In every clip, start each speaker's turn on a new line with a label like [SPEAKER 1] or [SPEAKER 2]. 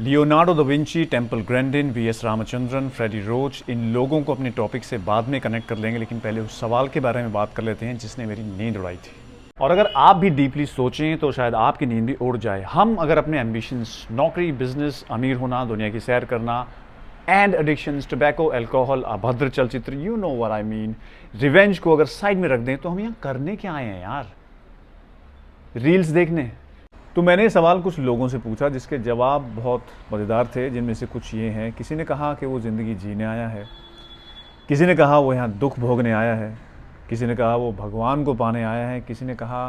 [SPEAKER 1] Leonardo da Vinci, Temple Grandin, V S. Ramachandran, Freddie Roach, इन लोगों को अपने टॉपिक से बाद में कनेक्ट कर लेंगे, लेकिन पहले उस सवाल के बारे में बात कर लेते हैं जिसने मेरी नींद उड़ाई थी। और अगर आप भी डीपली सोचें तो शायद आपकी नींद भी उड़ जाए। हम अगर अपने एम्बिशंस, नौकरी, बिजनेस, अमीर होना, दुनिया की सैर करना, एंड एडिक्शंस, टोबैको, अल्कोहल, अभद्र चलचित्र, you know what I mean, revenge को अगर साइड में रख दें तो हम यहाँ करने क्या आए हैं यार? रील्स देखने? तो मैंने ये सवाल कुछ लोगों से पूछा जिसके जवाब बहुत मज़ेदार थे, जिनमें से कुछ ये हैं। किसी ने कहा कि वो ज़िंदगी जीने आया है, किसी ने कहा वो यहाँ दुख भोगने आया है, किसी ने कहा वो भगवान को पाने आया है, किसी ने कहा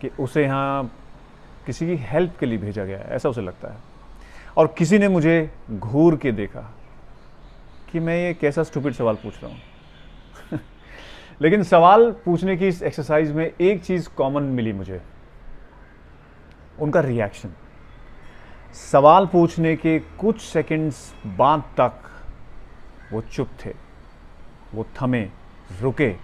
[SPEAKER 1] कि उसे यहाँ किसी की हेल्प के लिए भेजा गया है, ऐसा उसे लगता है। और किसी ने मुझे घूर के देखा कि मैं ये कैसा स्टूपिड सवाल पूछ रहा हूँ। लेकिन सवाल पूछने की इस एक्सरसाइज में एक चीज़ कॉमन मिली मुझे, उनका रिएक्शन। सवाल पूछने के कुछ सेकंड्स बाद तक वो चुप थे, वो थमे, रुके,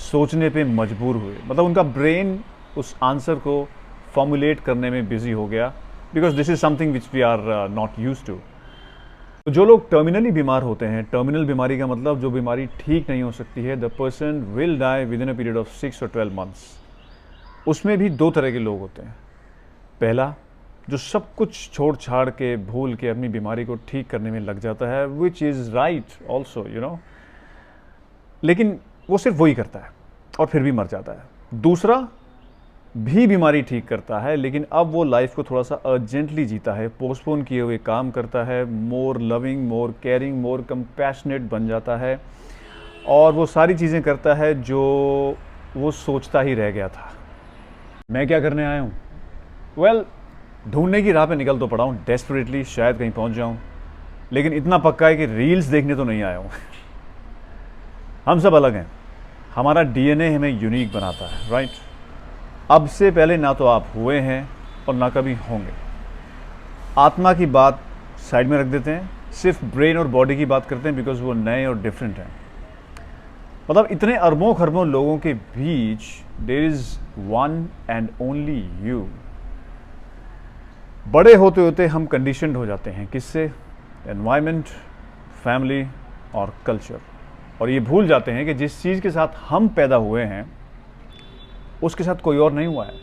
[SPEAKER 1] सोचने पे मजबूर हुए। मतलब उनका ब्रेन उस आंसर को फॉर्मुलेट करने में बिजी हो गया, because this is something which we are not used to. तो जो लोग टर्मिनली बीमार होते हैं, टर्मिनल बीमारी का मतलब जो बीमारी ठीक नहीं हो सकती है, the person will die within a period of 6 और 12 मंथ्स। उसमें भी दो तरह के लोग होते हैं। पहला, जो सब कुछ छोड़ छाड़ के, भूल के अपनी बीमारी को ठीक करने में लग जाता है, which is right also, you know, लेकिन वो सिर्फ वही करता है और फिर भी मर जाता है। दूसरा भी बीमारी ठीक करता है, लेकिन अब वो लाइफ को थोड़ा सा अर्जेंटली जीता है, पोस्टपोन किए हुए काम करता है, मोर लविंग, मोर केयरिंग, मोर कंपैशनेट बन जाता है, और वो सारी चीज़ें करता है जो वो सोचता ही रह गया था। मैं क्या करने आया हूँ? वेल, ढूंढने की राह पे निकल तो पड़ा हूँ डेस्परेटली, शायद कहीं पहुँच जाऊँ, लेकिन इतना पक्का है कि रील्स देखने तो नहीं आया हूँ। हम सब अलग हैं, हमारा डीएनए हमें यूनिक बनाता है, राइट? अब से पहले ना तो आप हुए हैं और ना कभी होंगे। आत्मा की बात साइड में रख देते हैं, सिर्फ ब्रेन और बॉडी की बात करते हैं, बिकॉज वो नए और डिफरेंट हैं। मतलब इतने अरबों खरबों लोगों के बीच there is one and only you. बड़े होते होते हम कंडीशनड हो जाते हैं, किससे? एनवायरनमेंट, फैमिली और कल्चर। और ये भूल जाते हैं कि जिस चीज़ के साथ हम पैदा हुए हैं उसके साथ कोई और नहीं हुआ है,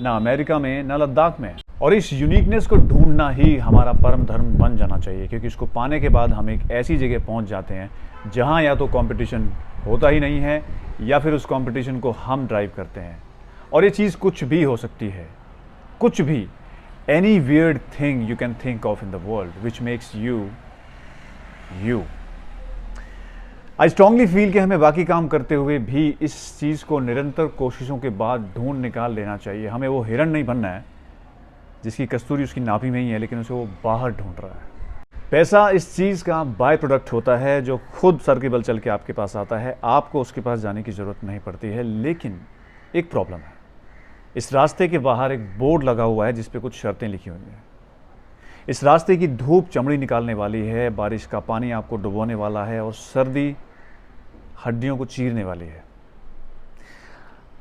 [SPEAKER 1] ना अमेरिका में, ना लद्दाख में। और इस यूनिकनेस को ढूंढना ही हमारा परम धर्म बन जाना चाहिए, क्योंकि इसको पाने के बाद हम एक ऐसी जगह पहुंच जाते हैं जहां या तो कंपटीशन होता ही नहीं है, या फिर उस कंपटीशन को हम ड्राइव करते हैं। और ये चीज़ कुछ भी हो सकती है, कुछ भी, any weird thing you can think of in the world which makes you you. I strongly feel कि हमें बाकी काम करते हुए भी इस चीज़ को निरंतर कोशिशों के बाद ढूंढ निकाल लेना चाहिए। हमें वो हिरण नहीं बनना है जिसकी कस्तूरी उसकी नाभि में ही है, लेकिन उसे वो बाहर ढूंढ रहा है। पैसा इस चीज़ का बाय प्रोडक्ट होता है जो खुद सर के बल चल के आपके पास आता है, आपको उसके पास जाने की ज़रूरत नहीं पड़ती है। लेकिन एक प्रॉब्लम है, इस रास्ते के बाहर एक बोर्ड लगा हुआ है जिस पे कुछ शर्तें लिखी हुई हैं। इस रास्ते की धूप चमड़ी निकालने वाली है, बारिश का पानी आपको डुबोने वाला है, और सर्दी हड्डियों को चीरने वाली है।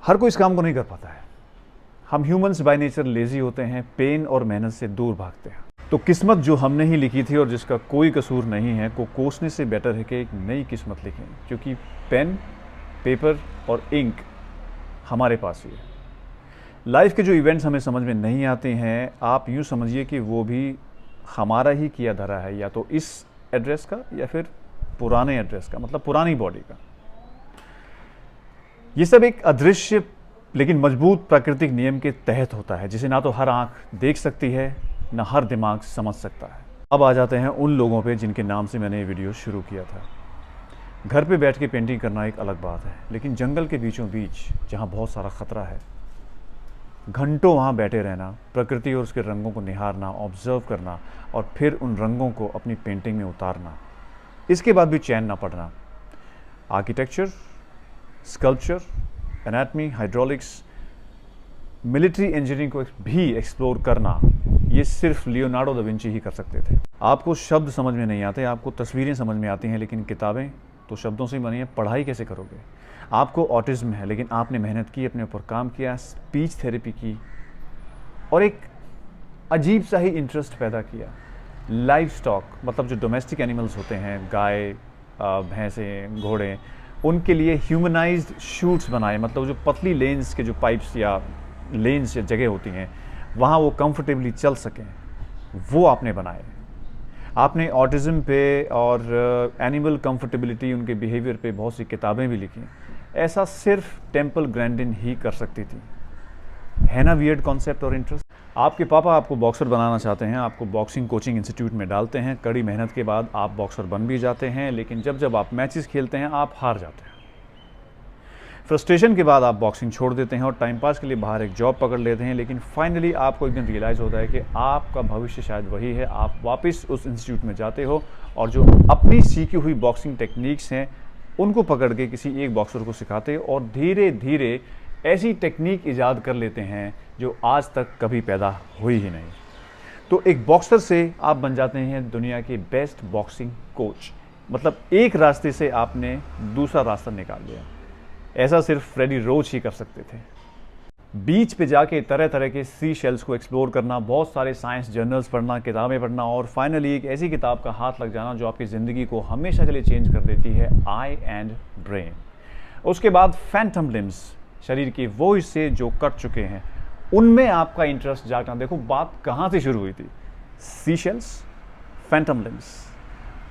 [SPEAKER 1] हर कोई इस काम को नहीं कर पाता है। हम ह्यूमंस बाय नेचर लेजी होते हैं, पेन और मेहनत से दूर भागते हैं। तो किस्मत जो हमने ही लिखी थी और जिसका कोई कसूर नहीं है, को कोसने से बेटर है कि एक नई किस्मत लिखें, क्योंकि पेन, पेपर और इंक हमारे पास ही है। लाइफ के जो इवेंट्स हमें समझ में नहीं आते हैं, आप यूँ समझिए कि वो भी हमारा ही किया धरा है, या तो इस एड्रेस का या फिर पुराने एड्रेस का, मतलब पुरानी बॉडी का। ये सब एक अदृश्य लेकिन मजबूत प्राकृतिक नियम के तहत होता है, जिसे ना तो हर आंख देख सकती है, ना हर दिमाग समझ सकता है। अब आ जाते हैं उन लोगों पे जिनके नाम से मैंने ये वीडियो शुरू किया था। घर पे बैठ के पेंटिंग करना एक अलग बात है, लेकिन जंगल के बीचों बीच जहाँ बहुत सारा खतरा है, घंटों वहाँ बैठे रहना, प्रकृति और उसके रंगों को निहारना, ऑब्जर्व करना, और फिर उन रंगों को अपनी पेंटिंग में उतारना, इसके बाद भी चैन ना पड़ना। Architecture, sculpture, anatomy, hydraulics, military engineering को भी एक्सप्लोर करना, ये सिर्फ लियोनार्डो दा विंची ही कर सकते थे। आपको शब्द समझ में नहीं आते, आपको तस्वीरें समझ में आती हैं, लेकिन किताबें तो शब्दों से ही बनी है। पढ़ाई कैसे करोगे? आपको ऑटिज्म है, लेकिन आपने मेहनत की, अपने ऊपर काम किया, स्पीच थेरेपी की, और एक अजीब सा ही इंटरेस्ट पैदा किया। लाइव स्टॉक मतलब जो डोमेस्टिक एनिमल्स होते हैं, गाय, भैंसें, घोड़े, उनके लिए ह्यूमनाइज्ड शूट्स बनाए, मतलब जो पतली लेंस के जो पाइप्स या लेंस या जगह होती हैं वहाँ वो कंफर्टेबली चल सकें, वो आपने बनाए। आपने ऑटिज़म पे और एनिमल कंफर्टेबिलिटी, उनके बिहेवियर पे बहुत सी किताबें भी लिखी। ऐसा सिर्फ टेम्पल ग्रैंडिन ही कर सकती थी। है ना वियर्ड कॉन्सेप्ट और इंटरेस्ट। आपके पापा आपको बॉक्सर बनाना चाहते हैं, आपको बॉक्सिंग कोचिंग इंस्टीट्यूट में डालते हैं, कड़ी मेहनत के बाद आप बॉक्सर बन भी जाते हैं, लेकिन जब जब आप मैचेस खेलते हैं आप हार जाते हैं। फ्रस्ट्रेशन के बाद आप बॉक्सिंग छोड़ देते हैं और टाइम पास के लिए बाहर एक जॉब पकड़ लेते हैं, लेकिन फाइनली आपको एक दिन रियलाइज़ होता है कि आपका भविष्य शायद वही है। आप वापस उस इंस्टीट्यूट में जाते हो और जो अपनी सीखी हुई बॉक्सिंग टेक्निक्स हैं उनको पकड़ के किसी एक बॉक्सर को सिखाते हो और धीरे धीरे ऐसी टेक्निक ईजाद कर लेते हैं जो आज तक कभी पैदा हुई ही नहीं। तो एक बॉक्सर से आप बन जाते हैं दुनिया के बेस्ट बॉक्सिंग कोच। मतलब एक रास्ते से आपने दूसरा रास्ता निकाल लिया। ऐसा सिर्फ फ्रेडी रोच ही कर सकते थे। बीच पे जाके तरह तरह के सी शेल्स को एक्सप्लोर करना, बहुत सारे साइंस जर्नल्स पढ़ना, किताबें पढ़ना और फाइनली एक ऐसी किताब का हाथ लग जाना जो आपकी ज़िंदगी को हमेशा के लिए चेंज कर देती है, आई एंड ब्रेन। उसके बाद फैंटम लिम्स, शरीर के वो हिस्से जो कट चुके हैं, उनमें आपका इंटरेस्ट जागना। देखो बात कहाँ से शुरू हुई थी, सी शेल्स, फैंटम लिम्स,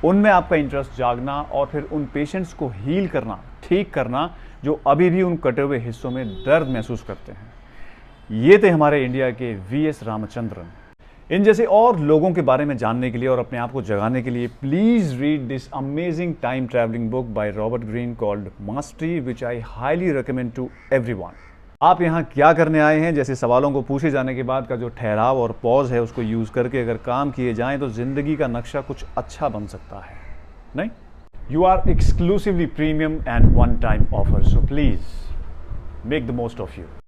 [SPEAKER 1] उनमें आपका इंटरेस्ट जागना और फिर उन पेशेंट्स को हील करना, ठीक करना जो अभी भी उन कटे हुए हिस्सों में दर्द महसूस करते हैं। ये थे हमारे इंडिया के वीएस रामचंद्रन। इन जैसे और लोगों के बारे में जानने के लिए और अपने आप को जगाने के लिए please read this amazing time traveling book by Robert Greene called mastery, which I highly recommend to everyone. आप यहाँ क्या करने आए हैं जैसे सवालों को पूछे जाने के बाद का जो ठहराव और पॉज है, उसको यूज़ करके अगर काम किए जाएं तो ज़िंदगी का नक्शा कुछ अच्छा बन सकता है, नहीं? You are exclusively premium and one-time offer, so please make the most of you.